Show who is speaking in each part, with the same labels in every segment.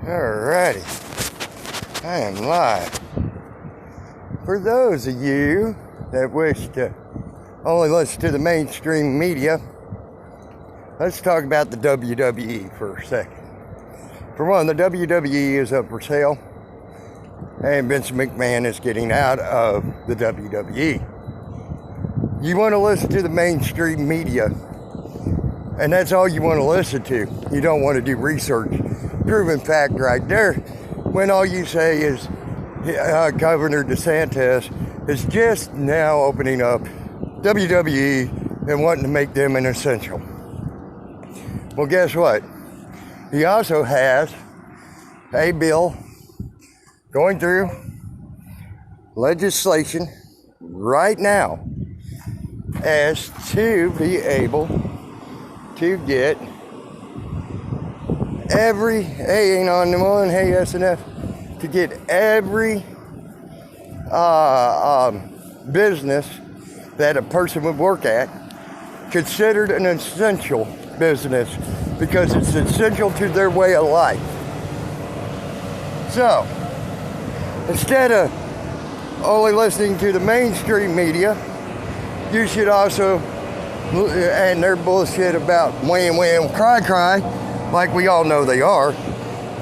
Speaker 1: Alrighty, I am live. For those of you that wish to only listen to the mainstream media, let's talk about the WWE for a second. For one, the WWE is up for sale, and Vince McMahon is getting out of the WWE. You want to listen to the mainstream media, and that's all you want to listen to. You don't want to do research. Proven fact right there, when all you say is Governor DeSantis is just now opening up WWE and wanting to make them an essential. Well, guess what? He also has a bill going through legislation right now as to be able to get every, hey, ain't on the one, hey, SNF, to get every business that a person would work at considered an essential business because it's essential to their way of life. So, instead of only listening to the mainstream media, you should also, and their bullshit about wham, cry, like we all know they are,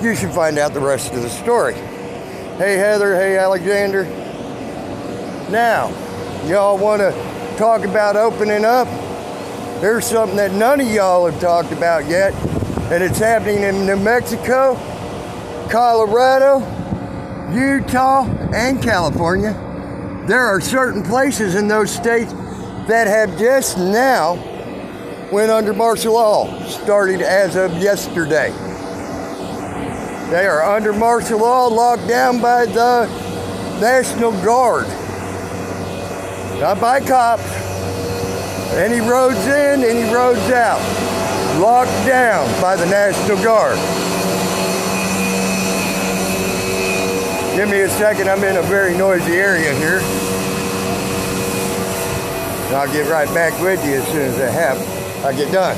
Speaker 1: you should find out the rest of the story. Hey Heather, hey Alexander. Now, y'all want to talk about opening up? There's something that none of y'all have talked about yet, and it's happening in New Mexico, Colorado, Utah, and California. There are certain places in those states that have just now went under martial law, starting as of yesterday. They are under martial law, locked down by the National Guard. Not by cops. Any roads in, any roads out. Locked down by the National Guard. Give me a second, I'm in a very noisy area here. And I'll get right back with you as soon as I get done.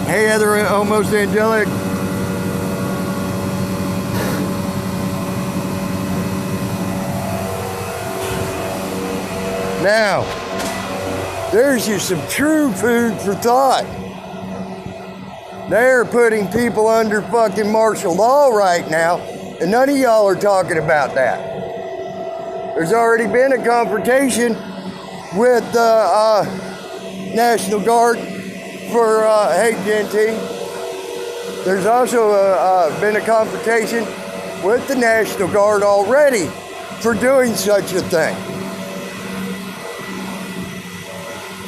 Speaker 1: Hey, Heather, almost angelic. Now, there's you some true food for thought. They're putting people under fucking martial law right now, and none of y'all are talking about that. There's already been a confrontation with the National Guard for hate GNT. There's also been a confrontation with the National Guard already for doing such a thing.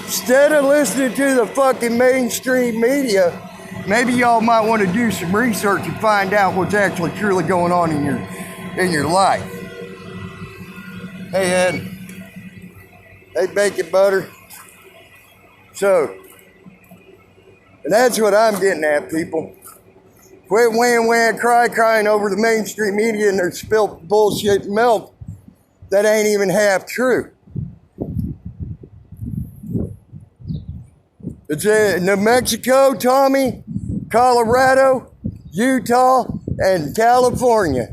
Speaker 1: Instead of listening to the fucking mainstream media, maybe y'all might want to do some research and find out what's actually truly going on in your life. Hey Ed. Hey bacon butter. So, and that's what I'm getting at, people. Quit wham, crying over the mainstream media and their spilt bullshit milk that ain't even half true. It's in New Mexico, Tommy, Colorado, Utah, and California.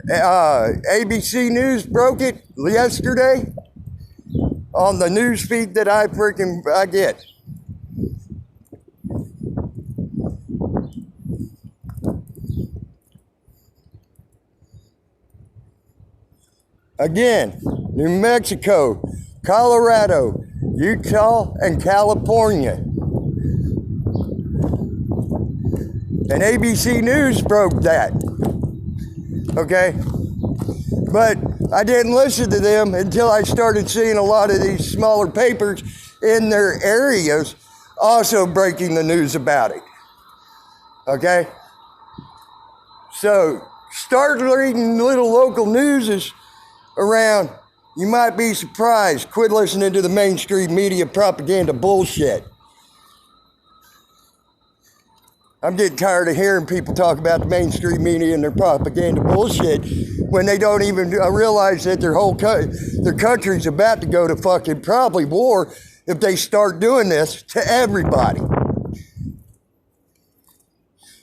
Speaker 1: ABC News broke it yesterday on the news feed that I get. Again, New Mexico, Colorado, Utah, and California. And ABC News broke that. Okay? But I didn't listen to them until I started seeing a lot of these smaller papers in their areas also breaking the news about it. Okay? So, start reading little local news around. You might be surprised. Quit listening to the mainstream media propaganda bullshit. I'm getting tired of hearing people talk about the mainstream media and their propaganda bullshit when they don't even realize that their country's about to go to fucking probably war if they start doing this to everybody.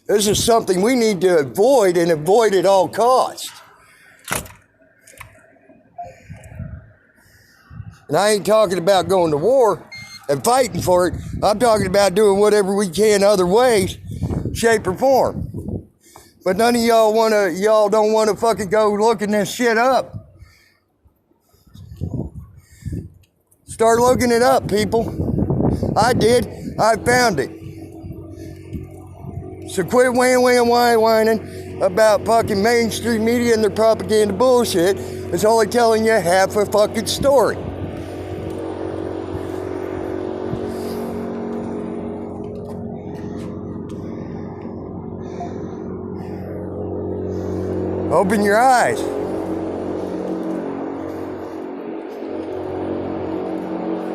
Speaker 1: This is something we need to avoid and avoid at all costs. And I ain't talking about going to war and fighting for it. I'm talking about doing whatever we can other ways, shape or form. But none of y'all don't wanna fucking go looking this shit up. Start looking it up, people. I did. I found it. So quit whining about fucking mainstream media and their propaganda bullshit. It's only telling you half a fucking story. Open your eyes.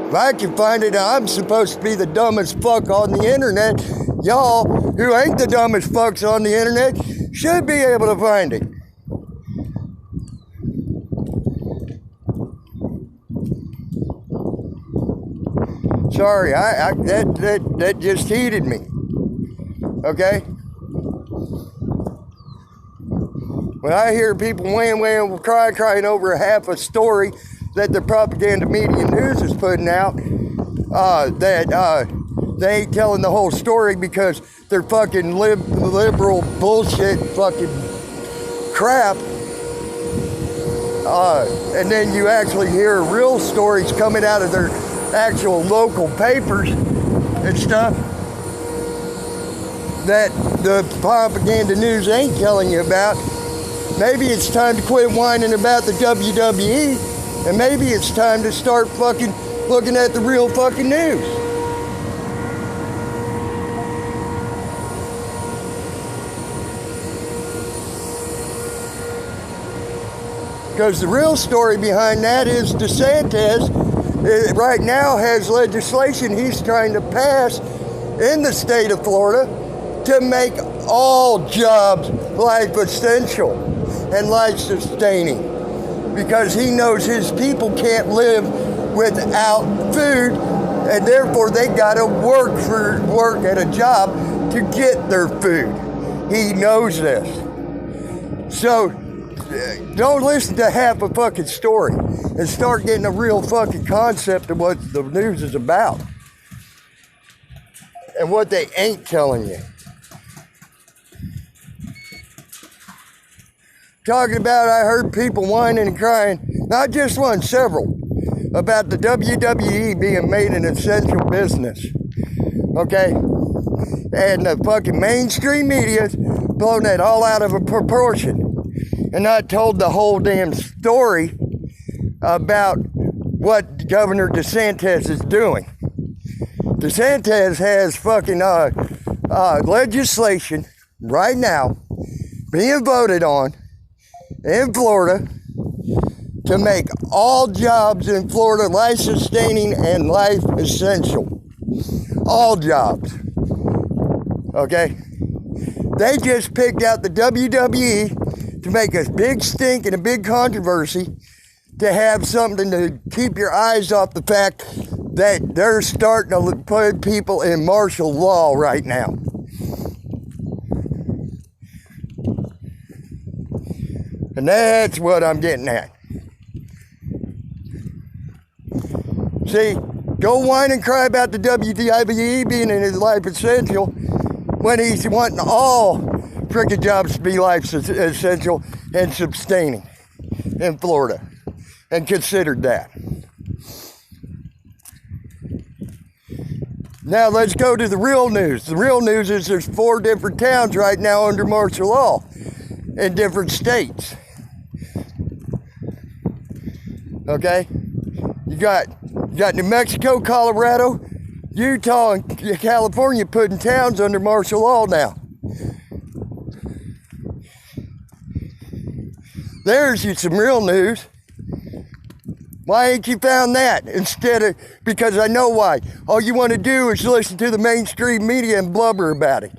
Speaker 1: If I can find it, I'm supposed to be the dumbest fuck on the internet. Y'all, who ain't the dumbest fucks on the internet, should be able to find it. Sorry, that just heated me. Okay? When I hear people crying over half a story that the propaganda media news is putting out, they ain't telling the whole story because they're fucking liberal bullshit fucking crap. And then you actually hear real stories coming out of their actual local papers and stuff that the propaganda news ain't telling you about. Maybe it's time to quit whining about the WWE, and maybe it's time to start fucking looking at the real fucking news. Because the real story behind that is DeSantis right now has legislation he's trying to pass in the state of Florida to make all jobs life essential and life sustaining, because he knows his people can't live without food, and therefore they gotta work at a job to get their food. He knows this. So don't listen to half a fucking story and start getting a real fucking concept of what the news is about and what they ain't telling you. Talking about, I heard people whining and crying, not just one, several, about the WWE being made an essential business. Okay? And the fucking mainstream media's blown that all out of a proportion and not told the whole damn story about what Governor DeSantis is doing. DeSantis has fucking legislation right now being voted on in Florida to make all jobs in Florida life-sustaining and life-essential. All jobs. Okay? They just picked out the WWE to make a big stink and a big controversy, to have something to keep your eyes off the fact that they're starting to put people in martial law right now. And that's what I'm getting at. See, go whine and cry about the WWE being in his life essential when he's wanting all freaking jobs to be life essential and sustaining in Florida, and considered that. Now let's go to the real news. The real news is there's 4 different towns right now under martial law in different states. Okay? You got New Mexico, Colorado, Utah, and California putting towns under martial law now. There's you some real news. Why ain't you found that instead of, because I know why. All you want to do is listen to the mainstream media and blubber about it.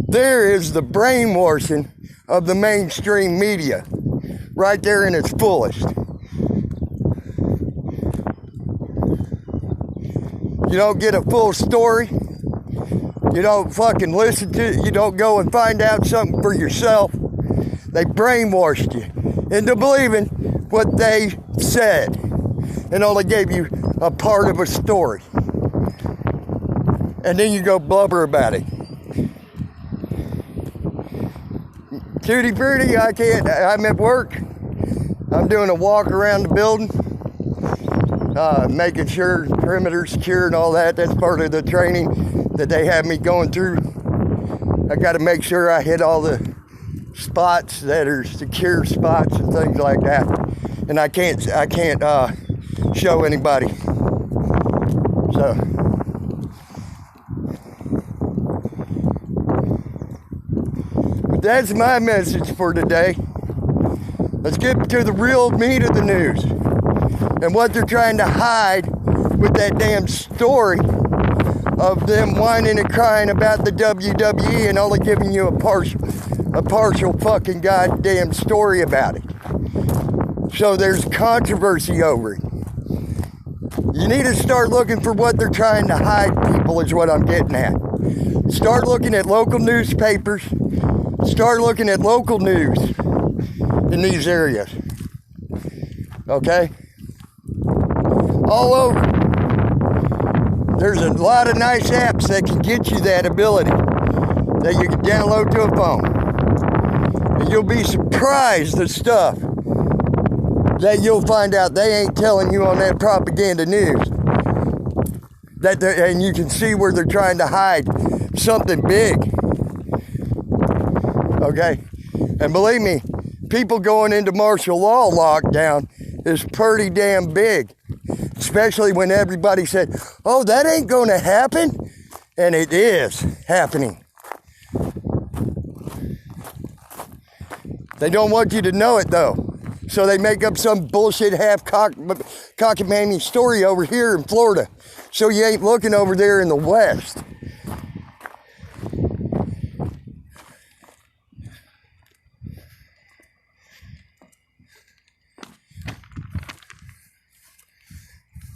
Speaker 1: There is the brainwashing of the mainstream media right there in its fullest. You don't get a full story. You don't fucking listen to it. You don't go and find out something for yourself. They brainwashed you into believing what they said and only gave you a part of a story. And then you go blubber about it. Tutti frutti, I can't. I'm at work. I'm doing a walk around the building, making sure perimeter's secure and all that. That's part of the training that they have me going through. I got to make sure I hit all the spots that are secure spots and things like that. And I can't show anybody. So. But that's my message for today. Let's get to the real meat of the news and what they're trying to hide with that damn story of them whining and crying about the WWE and only giving you a partial fucking goddamn story about it. So there's controversy over it. You need to start looking for what they're trying to hide, people, is what I'm getting at. Start looking at local newspapers. Start looking at local news in these areas. Okay? All over. There's a lot of nice apps that can get you that ability that you can download to a phone. And you'll be surprised the stuff that you'll find out they ain't telling you on that propaganda news. And you can see where they're trying to hide something big. Okay? And believe me, people going into martial law lockdown is pretty damn big. Especially when everybody said, oh, that ain't going to happen. And it is happening. They don't want you to know it, though. So they make up some bullshit cockamamie story over here in Florida. So you ain't looking over there in the West.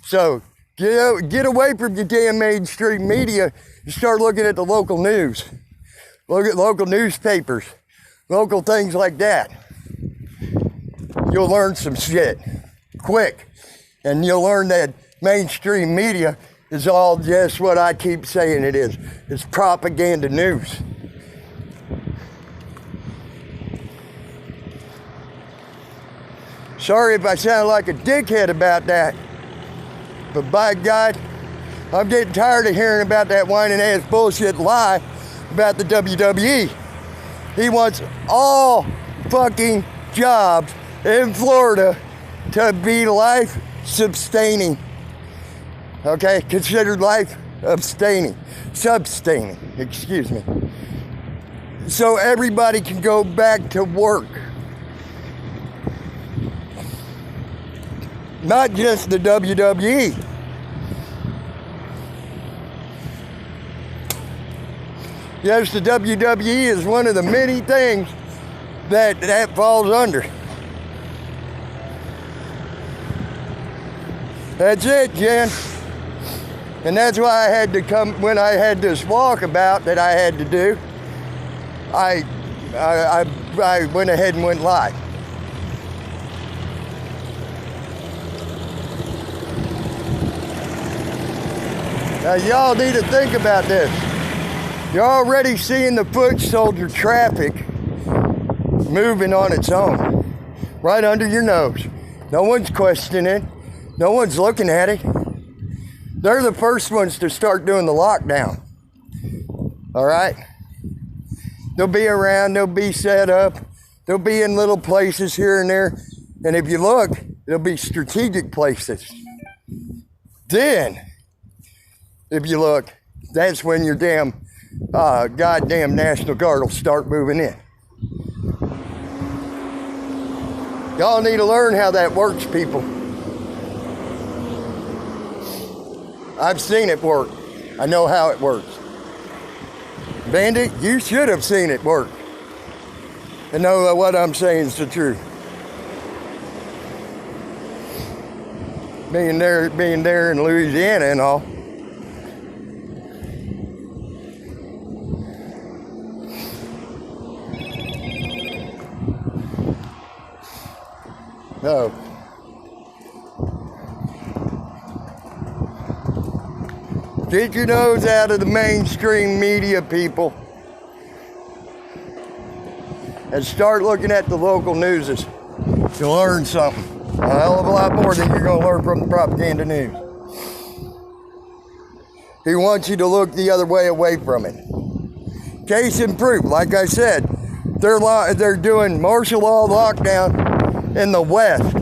Speaker 1: So get away from your damn mainstream media and start looking at the local news. Look at local newspapers, local things like that. You'll learn some shit quick. And you'll learn that mainstream media is all just what I keep saying it is. It's propaganda news. Sorry if I sound like a dickhead about that. But by God, I'm getting tired of hearing about that whining ass bullshit lie about the WWE. He wants all fucking jobs in Florida to be life sustaining. Okay, considered life sustaining, excuse me. So everybody can go back to work. Not just the WWE. Yes, the WWE is one of the many things that falls under. That's it, Jen. And that's why I had to come, when I had this walkabout that I had to do, I went ahead and went live. Now, y'all need to think about this. You're already seeing the foot soldier traffic moving on its own, right under your nose. No one's questioning it. No one's looking at it. They're the first ones to start doing the lockdown. All right? They'll be around. They'll be set up. They'll be in little places here and there. And if you look, they'll be strategic places. Then, if you look, that's when your damn goddamn National Guard will start moving in. Y'all need to learn how that works, people. I've seen it work. I know how it works. Bandit, you should have seen it work. And know that what I'm saying is the truth. Being there in Louisiana and all. No. Get your nose out of the mainstream media, people, and start looking at the local newses. You'll learn something. A hell of a lot more than you're going to learn from the propaganda news. He wants you to look the other way away from it. Case in proof, like I said, they're doing martial law lockdown in the West,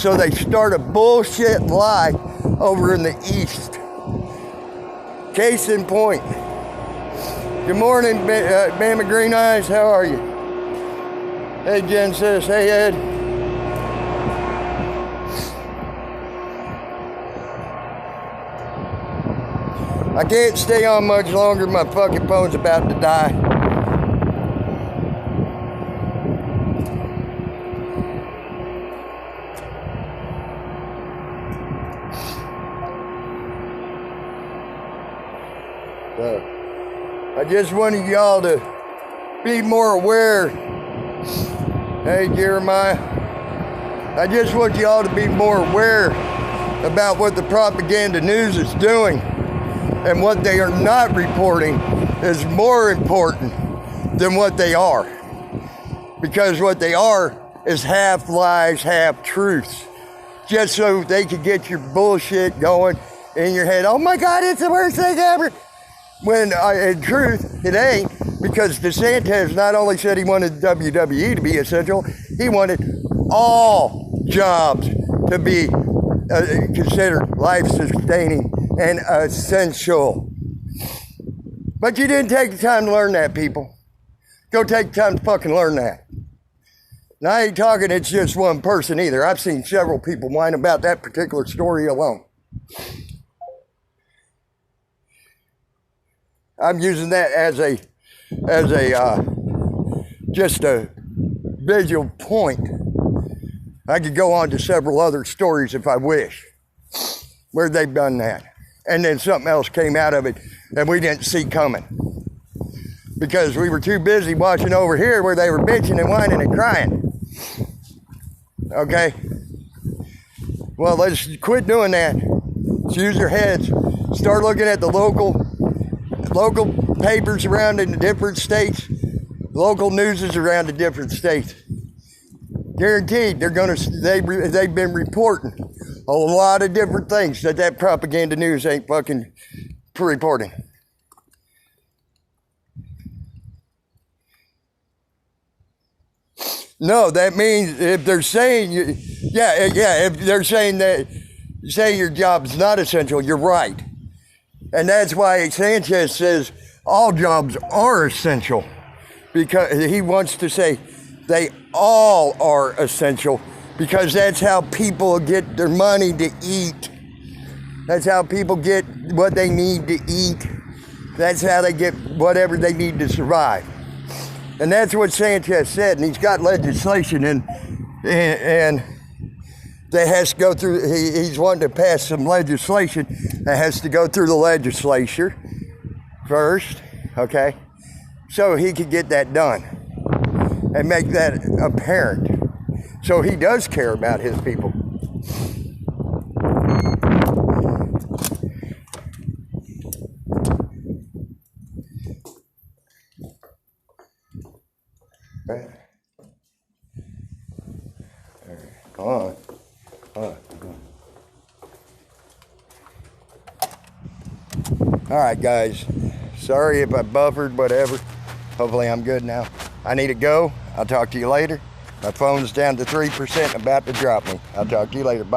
Speaker 1: so they start a bullshit lie over in the East. Case in point. Good morning, Bama Green Eyes. How are you? Hey, Jen says, hey, Ed. I can't stay on much longer. My fucking phone's about to die. So, I just wanted y'all to be more aware. Hey, Jeremiah. I just want y'all to be more aware about what the propaganda news is doing. And what they are not reporting is more important than what they are. Because what they are is half lies, half truths. Just so they can get your bullshit going in your head. Oh my God, it's the worst thing ever. When in truth, it ain't. Because DeSantis not only said he wanted WWE to be essential, he wanted all jobs to be considered life-sustaining and essential. But you didn't take the time to learn that, people. Go take the time to fucking learn that. And I ain't talking it's just one person either. I've seen several people whine about that particular story alone. I'm using that as just a visual point. I could go on to several other stories if I wish, where they've done that. And then something else came out of it that we didn't see coming. Because we were too busy watching over here where they were bitching and whining and crying. Okay? Well, let's quit doing that. Let's use your heads. Start looking at the local papers around in the different states, local newses around the different states. Guaranteed, they've been reporting a lot of different things that propaganda news ain't fucking reporting. No, that means if they're saying, if they're saying your job's not essential, you're right. And that's why Sanchez says all jobs are essential, because he wants to say they all are essential, because that's how people get their money to eat. That's how people get what they need to eat. That's how they get whatever they need to survive. And that's what Sanchez said, and he's got legislation and that has to go through, he's wanting to pass some legislation that has to go through the legislature first, okay? So he could get that done and make that apparent. So he does care about his people. Right. Hold on. All right, guys. Sorry if I buffered, whatever. Hopefully I'm good now. I need to go. I'll talk to you later. My phone's down to 3%, about to drop me. I'll talk to you later. Bye.